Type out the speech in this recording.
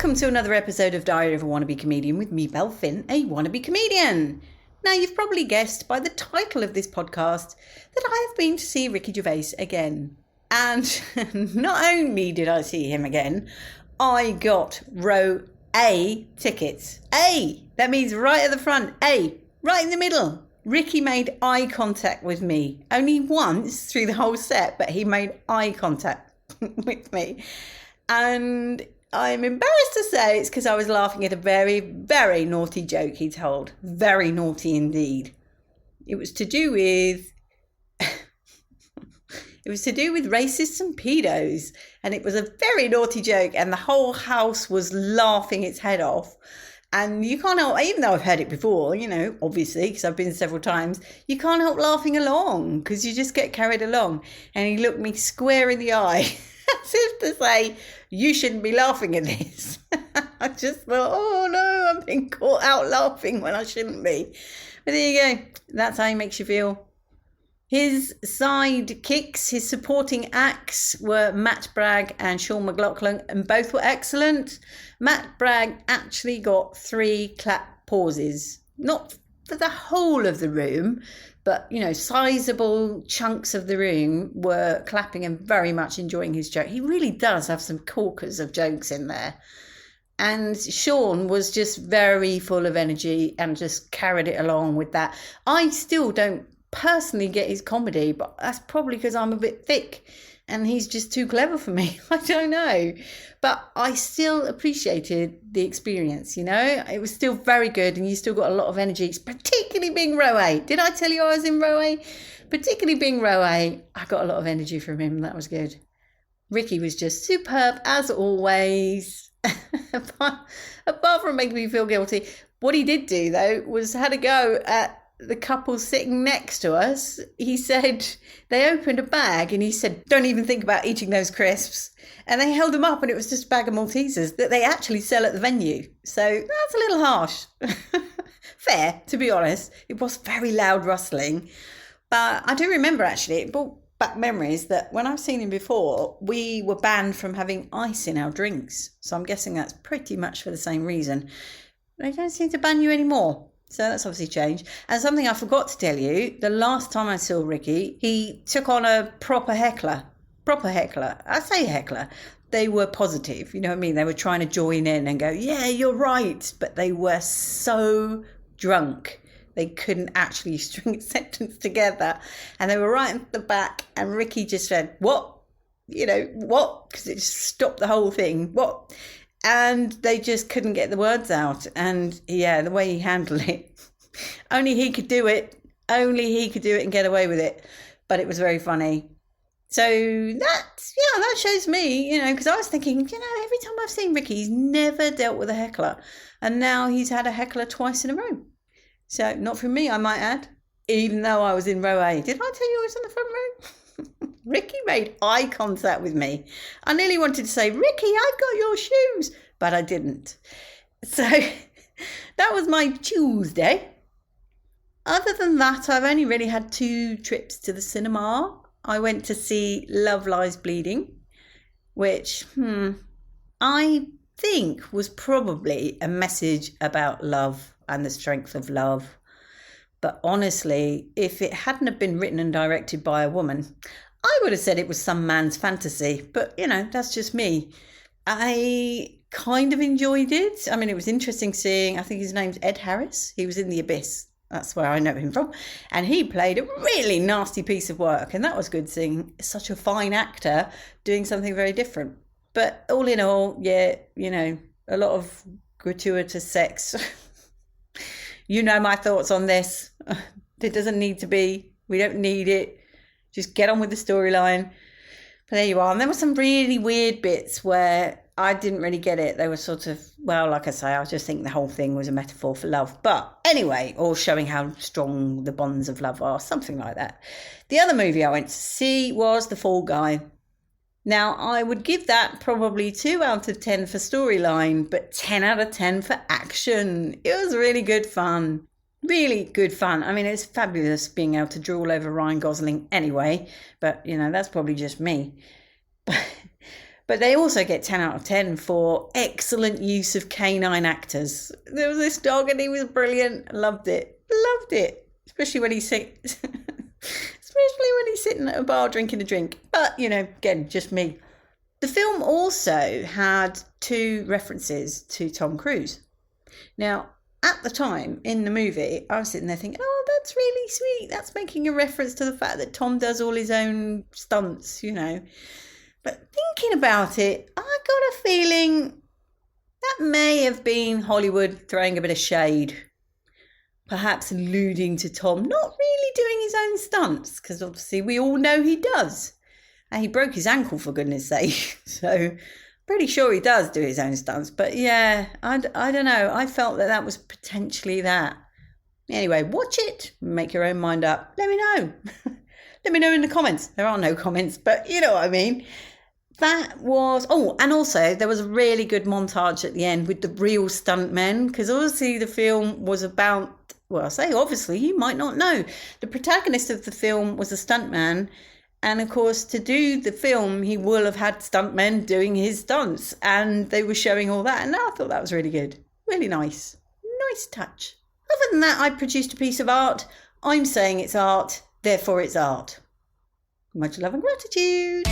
Welcome to another episode of Diary of a Wannabe Comedian with me, Belle, a wannabe comedian. Now, you've probably guessed by the title of this podcast that I have been to see Ricky Gervais again. And not only did I see him again, I got row A tickets. A, that means right at the front. A, right in the middle. Ricky made eye contact with me. Only once through the whole set, but he made eye contact with me. And I'm embarrassed to say it's because I was laughing at a very, very naughty joke he told. Very naughty indeed. It was to do with racists and pedos. And it was a very naughty joke. And the whole house was laughing its head off. And you can't help, even though I've heard it before, obviously, because I've been several times, you can't help laughing along because you just get carried along. And he looked me square in the eye as if to say, you shouldn't be laughing at this. I just thought, oh no, I'm being caught out laughing when I shouldn't be. But there you go. That's how he makes you feel. His sidekicks, his supporting acts were Matt Bragg and Sean McLaughlin, and both were excellent. Matt Bragg actually got 3 clap pauses, not for the whole of the room, but, sizable chunks of the room were clapping and very much enjoying his joke. He really does have some corkers of jokes in there. And Sean was just very full of energy and just carried it along with that. I still don't personally get his comedy, but that's probably because I'm a bit thick and he's just too clever for me. I don't know, but I still appreciated the experience. It was still very good, and you still got a lot of energy, particularly being row A. Did I tell you I was in row A? Particularly being row A, I got a lot of energy from him. That was good. Ricky was just superb as always. Apart from making me feel guilty, what he did do though was had a go at the couple sitting next to us. He said they opened a bag and he said, don't even think about eating those crisps. And they held them up and it was just a bag of Maltesers that they actually sell at the venue. So that's a little harsh. Fair, to be honest. It was very loud rustling. But I do remember actually, it brought back memories that when I've seen him before, we were banned from having ice in our drinks. So I'm guessing that's pretty much for the same reason. They don't seem to ban you anymore. So that's obviously changed. And something I forgot to tell you, the last time I saw Ricky, he took on a proper heckler. I say heckler. They were positive, you know what I mean? They were trying to join in and go, yeah, you're right. But they were so drunk. They couldn't actually string a sentence together. And they were right at the back. And Ricky just said, what? What? Because it just stopped the whole thing. What? And they just couldn't get the words out. And yeah, the way he handled it, only he could do it and get away with it. But it was very funny. So that shows me, because I was thinking, every time I've seen Ricky, he's never dealt with a heckler. And now he's had a heckler twice in a row. So not from me, I might add, even though I was in row A. Did I tell you I was in the front row? Ricky made eye contact with me. I nearly wanted to say, Ricky, I've got your shoes, but I didn't. So that was my Tuesday. Other than that, I've only really had 2 trips to the cinema. I went to see Love Lies Bleeding, which I think was probably a message about love and the strength of love. But honestly, if it hadn't have been written and directed by a woman, I would have said it was some man's fantasy. But, that's just me. I kind of enjoyed it. I mean, it was interesting seeing, I think his name's Ed Harris. He was in The Abyss. That's where I know him from. And he played a really nasty piece of work. And that was good seeing such a fine actor doing something very different. But all in all, yeah, a lot of gratuitous sex. You know my thoughts on this. It doesn't need to be. We don't need it. Just get on with the storyline. But there you are. And there were some really weird bits where I didn't really get it. They were sort of, well, like I say, I was just thinking the whole thing was a metaphor for love. But anyway, or showing how strong the bonds of love are, something like that. The other movie I went to see was The Fall Guy. Now, I would give that probably 2 out of 10 for storyline, but 10 out of 10 for action. It was really good fun. Really good fun. I mean, it's fabulous being able to drool over Ryan Gosling anyway, but, that's probably just me. But But they also get 10 out of 10 for excellent use of canine actors. There was this dog and he was brilliant. Loved it. Loved it. Especially when he's sitting at a bar drinking a drink. But, again, just me. The film also had 2 references to Tom Cruise. Now, at the time in the movie, I was sitting there thinking, oh, that's really sweet. That's making a reference to the fact that Tom does all his own stunts, But thinking about it, I got a feeling that may have been Hollywood throwing a bit of shade. Perhaps alluding to Tom not really doing his own stunts, because obviously we all know he does. And he broke his ankle, for goodness sake. So pretty sure he does do his own stunts. But yeah, I don't know. I felt that was potentially that. Anyway, watch it. Make your own mind up. Let me know. Let me know in the comments. There are no comments, but you know what I mean. That was... Oh, and also there was a really good montage at the end with the real stuntmen. Because obviously the film was about... Well, I say obviously, you might not know. The protagonist of the film was a stuntman. And of course, to do the film, he will have had stuntmen doing his stunts. And they were showing all that. And I thought that was really good. Really nice. Nice touch. Other than that, I produced a piece of art. I'm saying it's art, therefore it's art. Much love and gratitude.